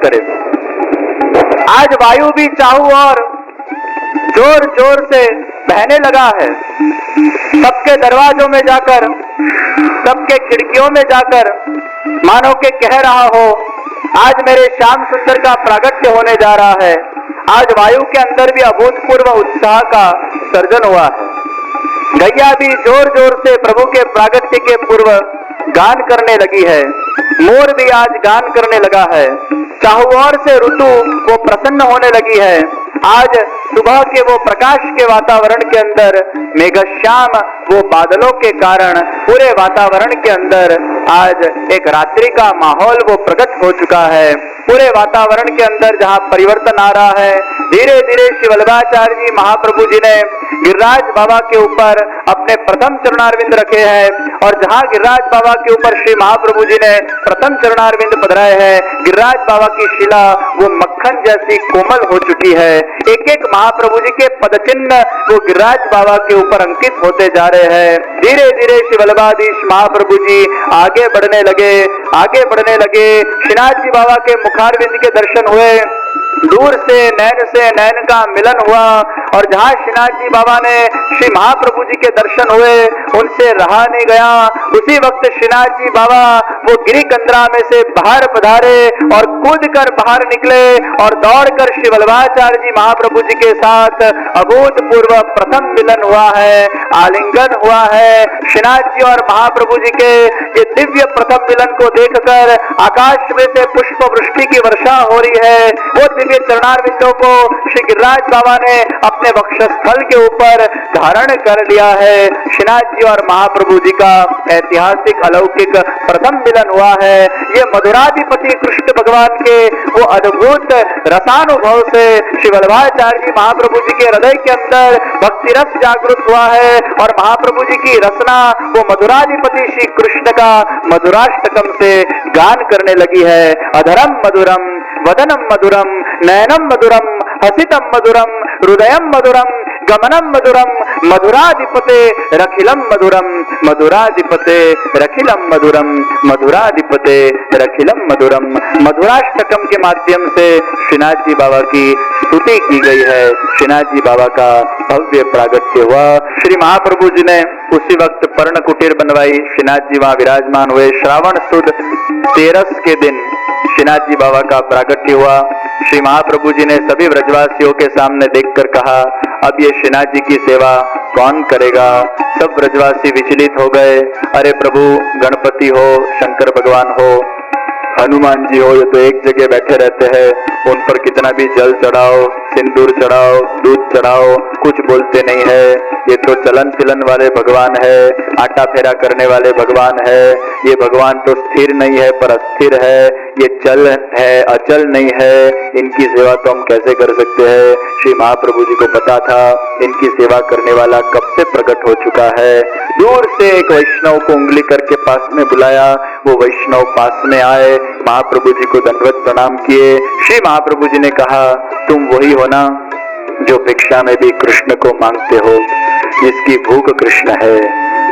करे। आज वायु भी चाहू और जोर जोर से बहने लगा है। सबके दरवाजों में जाकर, सबके खिड़कियों में जाकर मानो के कह रहा हो, आज मेरे श्याम सुंदर का प्रागट्य होने जा रहा है। आज वायु के अंदर भी अभूतपूर्व उत्साह का सर्जन हुआ है। गैया भी जोर जोर से प्रभु के प्रागट्य के पूर्व गान करने लगी है। मोर भी आज गान करने लगा है। चाहुओर से ऋतु वो प्रसन्न होने लगी है। आज सुबह के वो प्रकाश के वातावरण के अंदर मेघश्याम वो बादलों के कारण पूरे वातावरण के अंदर आज एक रात्रि का माहौल वो प्रकट हो चुका है। पूरे वातावरण के अंदर जहाँ परिवर्तन आ रहा है, धीरे धीरे श्री वल्लभाचार्य जी महाप्रभु जी ने गिरिराज बाबा के ऊपर अपने प्रथम चरणारविंद रखे हैं और जहाँ गिरिराज बाबा के ऊपर श्री महाप्रभु जी ने प्रथम चरणारविंद पधराए हैं, गिरिराज बाबा की शिला वो मक्खन जैसी कोमल हो चुकी है। एक एक महाप्रभु जी के पदचिन्ह वो गिरिराज बाबा के ऊपर अंकित होते जा रहे हैं। धीरे धीरे श्री वल्लभाधीश महाप्रभु जी आगे बढ़ने लगे, आगे बढ़ने लगे। श्रीनाथ जी बाबा के मुखारविंद के दर्शन हुए। दूर से नैन का मिलन हुआ और जहाँ श्रीनाथ जी बाबा ने श्री महाप्रभु जी के दर्शन हुए, उनसे रहा नहीं गया। उसी वक्त श्रीनाथ जी बाबा वो गिरी कंदरा में से बाहर पधारे और कूद कर बाहर निकले और दौड़कर श्री वल्लभाचार्य जी महाप्रभु जी के साथ अभूतपूर्व प्रथम मिलन हुआ है, आलिंगन हुआ है। श्रीनाथ जी और महाप्रभु जी के ये दिव्य प्रथम मिलन को देखकर आकाश में से पुष्प वृष्टि की वर्षा हो रही है। वो दिव्य चरणारविंदों को श्री गिरिराज बाबा ने अपने वक्षस्थल के ऊपर धारण कर लिया है। श्रीनाथ जी और महाप्रभु जी का ऐतिहासिक अलौकिक प्रथम मिलन हुआ है। ये मधुराधिपति कृष्ण भगवान के वो अद्भुत रसानुभव से श्री वल्लभाचार्य जी महाप्रभु जी के हृदय के अंदर भक्ति रस जागृत हुआ है और महाप्रभु जी की रचना वो मधुराधिपति श्री कृष्ण का मधुराष्टकम से गान करने लगी है। अधरम मधुरम वदनम मधुरम नयनम मधुरम हसितम मधुरम हृदयम मधुरम गमनम मधुरम मधुराधिपते रखिलम मधुरम मधुराधिपते रखिलम मधुरम मधुराधिपते रखिलम मधुरम। मधुराष्टकम के माध्यम से श्रीनाथ जी बाबा की स्तुति की गई है। श्रीनाथ जी बाबा का भव्य प्रागट्य हुआ। श्री महाप्रभु जी ने उसी वक्त पर्ण कुटीर बनवाई। श्रीनाथ जी वहां विराजमान हुए। श्रावण सुद 13 के दिन श्रीनाथ जी बाबा का प्रागट्य हुआ। श्री महाप्रभु जी ने सभी ब्रजवासियों के सामने देखकर कहा, अब ये श्रीनाथ जी की सेवा कौन करेगा। सब ब्रजवासी विचलित हो गए। अरे प्रभु, गणपति हो, शंकर भगवान हो, हनुमान जी हो, ये तो एक जगह बैठे रहते हैं, उन पर कितना भी जल चढ़ाओ, सिंदूर चढ़ाओ, दूध चढ़ाओ, कुछ बोलते नहीं है। ये तो चलन फिलन वाले भगवान है, आटा फेरा करने वाले भगवान है। ये भगवान तो स्थिर नहीं है पर अस्थिर है, ये चल है अचल नहीं है, इनकी सेवा तो हम कैसे कर सकते हैं। श्री महाप्रभु जी को पता था इनकी सेवा करने वाला कब से प्रकट हो चुका है। दूर से एक वैष्णव को उंगली करके पास में बुलाया। वो वैष्णव पास में आए, महाप्रभु जी को दंडवत प्रणाम किए। श्री महाप्रभु जी ने कहा, तुम वही हो ना जो भिक्षा में भी कृष्ण को मांगते हो, जिसकी भूख कृष्ण है,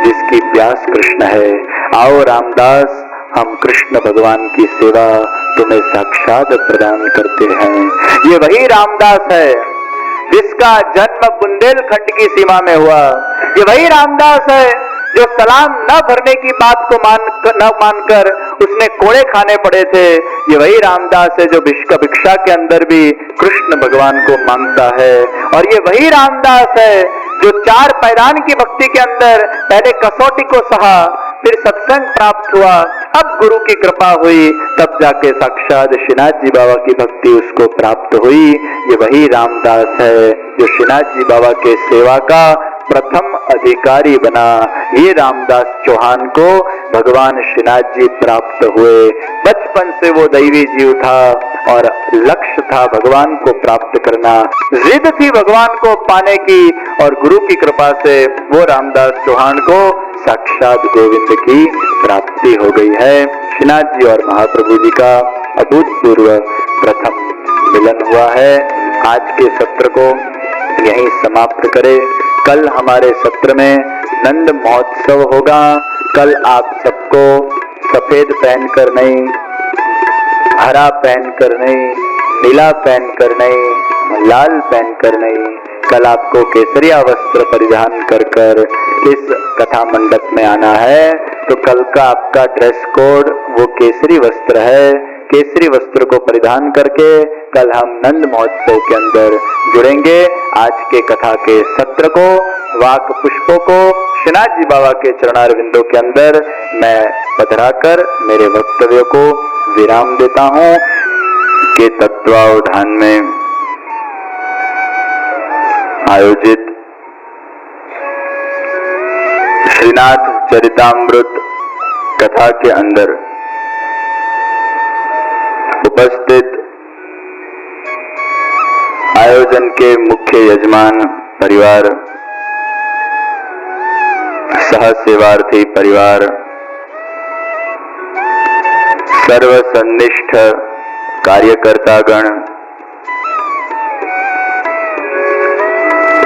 जिसकी प्यास कृष्ण है। आओ रामदास, हम कृष्ण भगवान की सेवा तुम्हें साक्षात प्रदान करते हैं। ये वही रामदास है जिसका जन्म बुंदेलखंड की सीमा में हुआ। ये वही रामदास है जो सलाम न भरने की बात को न मानकर उसने कोड़े खाने पड़े थे। ये वही रामदास है जो भिक्षा के अंदर भी कृष्ण भगवान को मांगता है। और ये वही रामदास है जो 4 पैदान की भक्ति के अंदर पहले कसौटी को सहा, फिर सत्संग प्राप्त हुआ, अब गुरु की कृपा हुई, तब जाके साक्षात श्रीनाथ जी बाबा की भक्ति उसको प्राप्त हुई। ये वही रामदास है जो श्रीनाथ जी बाबा के सेवा का प्रथम अधिकारी बना। ये रामदास चौहान को भगवान श्रीनाथ जी प्राप्त हुए। बचपन से वो दैवी जीव था और लक्ष्य था भगवान को प्राप्त करना, जिद थी भगवान को पाने की, और गुरु की कृपा से वो रामदास चौहान को साक्षात गोविंद की प्राप्ति हो गई है। श्रीनाथ जी और महाप्रभु जी का अभूतपूर्व प्रथम मिलन हुआ है। आज के सत्र को यहीं समाप्त करें। कल हमारे सत्र में नंद महोत्सव होगा। कल आप सबको सफेद पहनकर नहीं, हरा पहनकर नहीं, नीला पहनकर नहीं, लाल पहनकर नहीं, कल आपको केसरिया वस्त्र परिधान कर कर इस कथा मंडप में आना है। तो कल का आपका ड्रेस कोड वो केसरी वस्त्र है। केसरी वस्त्र को परिधान करके कल हम नंद महोत्सव के अंदर जुड़ेंगे। आज के कथा के सत्र को, वाक पुष्पों को श्रीनाथ जी बाबा के चरणारविंदों के अंदर मैं पधराकर मेरे वक्तव्य को विराम देता हूं के तत्वावधान में आयोजित श्रीनाथ चरितामृत कथा के अंदर उपस्थित आयोजन के मुख्य यजमान परिवार, सह सेवार्थी परिवार, सर्वसन्निष्ठ कार्यकर्तागण,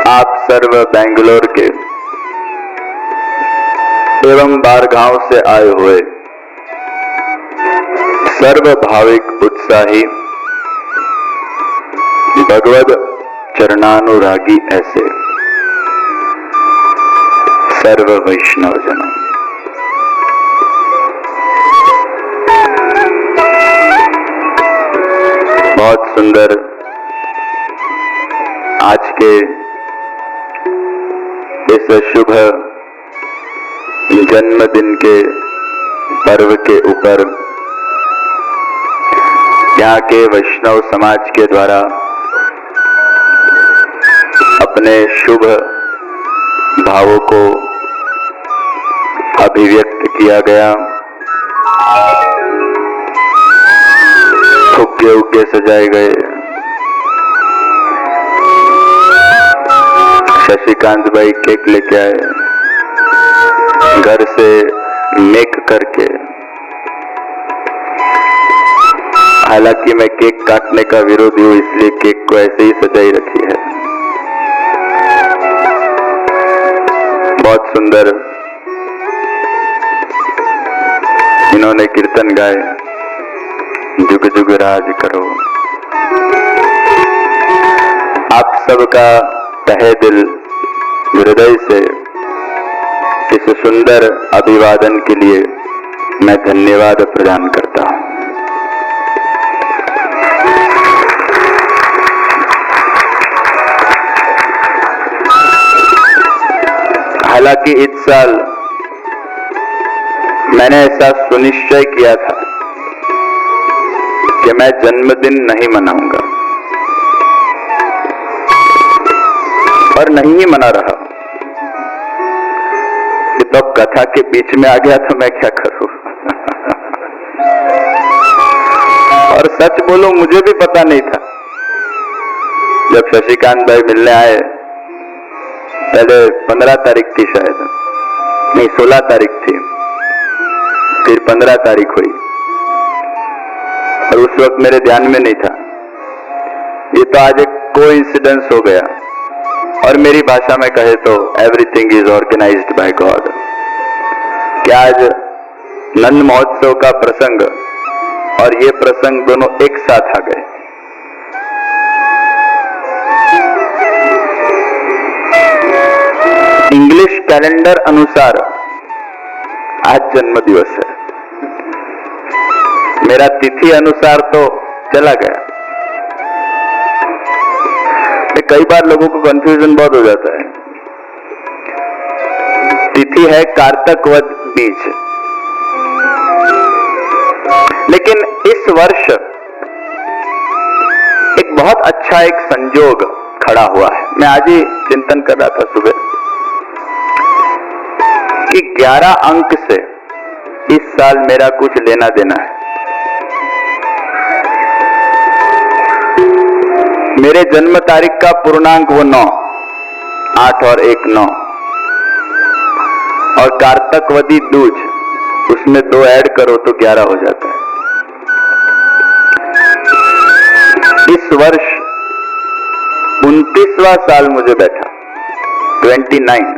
आप सर्व बेंगलोर के एवं बारगांव से आए हुए सर्व भाविक उत्साही भगवद चरणानुरागी ऐसे सर्व वैष्णव जनों, बहुत सुंदर आज के इस शुभ जन्मदिन के पर्व के ऊपर यहाँ के वैष्णव समाज के द्वारा अपने शुभ भावों को अभिव्यक्त किया गया। फुग्गे उग्गे सजाए गए, शशिकांत भाई केक लेके आए, घर से मेक करके। हालांकि मैं केक काटने का विरोधी हूं, इसलिए केक को ऐसे ही सजाई रखी है। बहुत सुंदर इन्होंने कीर्तन गाए, जुग जुग राज करो। आप सबका तहे दिल हृदय से इस सुंदर अभिवादन के लिए मैं धन्यवाद प्रदान करता हूं। हालांकि इस साल मैंने ऐसा सुनिश्चय किया था कि मैं जन्मदिन नहीं मनाऊंगा और नहीं ही मना रहा। तो कथा के बीच में आ गया तो मैं क्या करूं। और सच बोलो, मुझे भी पता नहीं था। जब शशिकांत भाई मिलने आए, पहले 15 तारीख थी शायद, नहीं 16 तारीख थी, फिर 15 तारीख हुई और उस वक्त मेरे ध्यान में नहीं था। ये तो आज एक कोइंसिडेंस हो गया। और मेरी भाषा में कहे तो everything is organized by God. क्या आज नंद महोत्सव का प्रसंग और ये प्रसंग दोनों एक साथ आ गए। इंग्लिश कैलेंडर अनुसार आज जन्म दिवस है, मेरा तिथि अनुसार तो चला गया। कई बार लोगों को कंफ्यूजन बहुत हो जाता है। तिथि है कार्तक वद बीज, लेकिन इस वर्ष एक बहुत अच्छा एक संयोग खड़ा हुआ है। मैं आज ही चिंतन कर रहा था सुबह कि 11 अंक से इस साल मेरा कुछ लेना देना है। मेरे जन्म तारीख का पूर्णांक वो 9, 8 और 1 9, और कार्तकवदी दूज, उसमें 2 ऐड करो तो 11 हो जाता है। इस वर्ष 29वां साल मुझे बैठा, 29,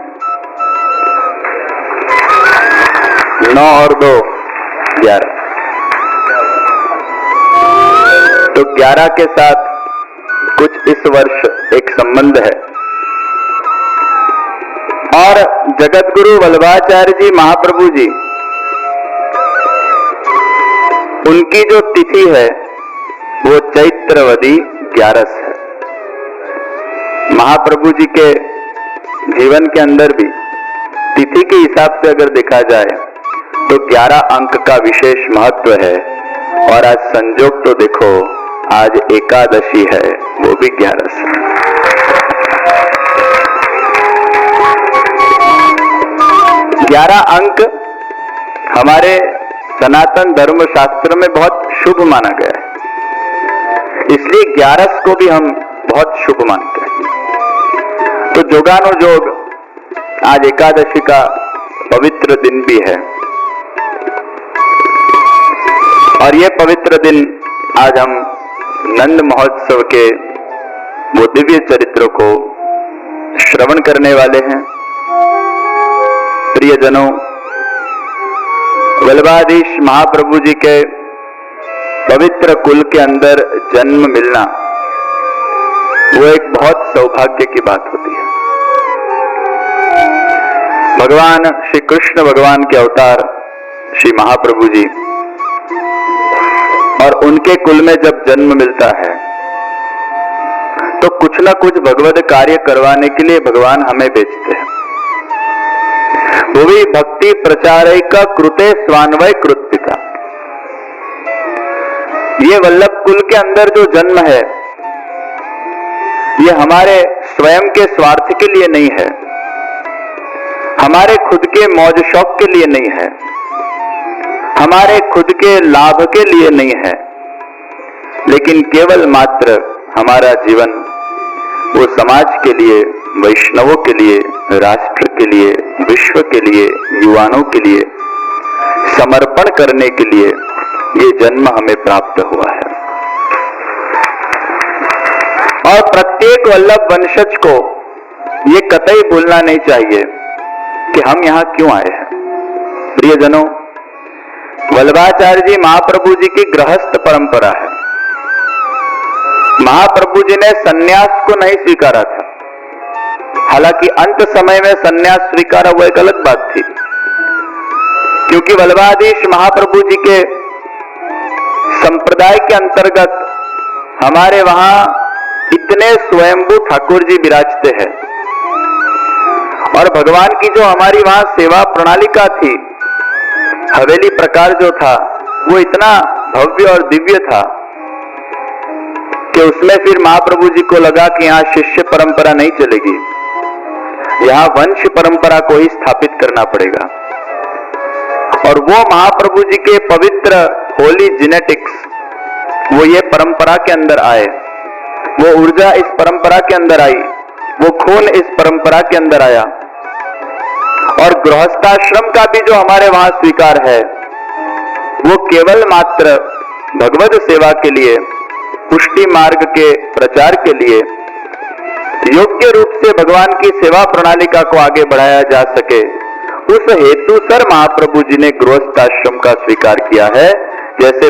9 और 2 11। तो 11 के साथ कुछ इस वर्ष एक संबंध है। और जगतगुरु वल्लभाचार्य जी महाप्रभु जी, उनकी जो तिथि है वो चैत्रवदी 11 है। महाप्रभु जी के जीवन के अंदर भी तिथि के हिसाब से अगर देखा जाए तो 11 अंक का विशेष महत्व है। और आज संजोग तो देखो, आज एकादशी है, वो भी 11 से। 11 अंक हमारे सनातन धर्म शास्त्र में बहुत शुभ माना गया है, इसलिए 11 को भी हम बहुत शुभ मानते हैं। तो जोगानुजोग आज एकादशी का पवित्र दिन भी है, और ये पवित्र दिन आज हम नंद महोत्सव के वो दिव्य चरित्रों को श्रवण करने वाले हैं। प्रियजनों, वल्लभाधीश महाप्रभु जी के पवित्र कुल के अंदर जन्म मिलना वो एक बहुत सौभाग्य की बात होती है। भगवान श्री कृष्ण भगवान के अवतार श्री महाप्रभु जी, और उनके कुल में जब जन्म मिलता है तो कुछ ना कुछ भगवत कार्य करवाने के लिए भगवान हमें भेजते हैं। वो भी भक्ति प्रचारैका कृते स्वान्वय कृत्पिता। ये वल्लभ कुल के अंदर जो जन्म है, ये हमारे स्वयं के स्वार्थ के लिए नहीं है, हमारे खुद के मौज शौक के लिए नहीं है, हमारे खुद के लाभ के लिए नहीं है, लेकिन केवल मात्र हमारा जीवन वो समाज के लिए, वैष्णवों के लिए, राष्ट्र के लिए, विश्व के लिए, युवाओं के लिए समर्पण करने के लिए ये जन्म हमें प्राप्त हुआ है। और प्रत्येक वल्लभ वंशज को ये कतई भूलना नहीं चाहिए कि हम यहां क्यों आए हैं। प्रियजनों, वल्लभाचार्य जी महाप्रभु जी की गृहस्थ परंपरा है। महाप्रभु जी ने सन्यास को नहीं स्वीकारा था, हालांकि अंत समय में सन्यास स्वीकारा वो एक अलग बात थी, क्योंकि वल्लभाधीश महाप्रभु जी के संप्रदाय के अंतर्गत हमारे वहां इतने स्वयंभू ठाकुर जी विराजते हैं, और भगवान की जो हमारी वहां सेवा प्रणालिका थी, हवेली प्रकार जो था, वो इतना भव्य और दिव्य था कि उसमें फिर महाप्रभु जी को लगा कि यहाँ शिष्य परंपरा नहीं चलेगी, यहाँ वंश परंपरा को ही स्थापित करना पड़ेगा। और वो महाप्रभु जी के पवित्र होली जेनेटिक्स वो ये परंपरा के अंदर आए, वो ऊर्जा इस परंपरा के अंदर आई, वो खून इस परंपरा के अंदर आया। और गृहस्थाश्रम का भी जो हमारे वहां स्वीकार है, वो केवल मात्र भगवत सेवा के लिए, पुष्टि मार्ग के प्रचार के लिए, योग्य रूप से भगवान की सेवा प्रणालिका को आगे बढ़ाया जा सके, उस हेतु सर महाप्रभु जी ने गृहस्थाश्रम का स्वीकार किया है। जैसे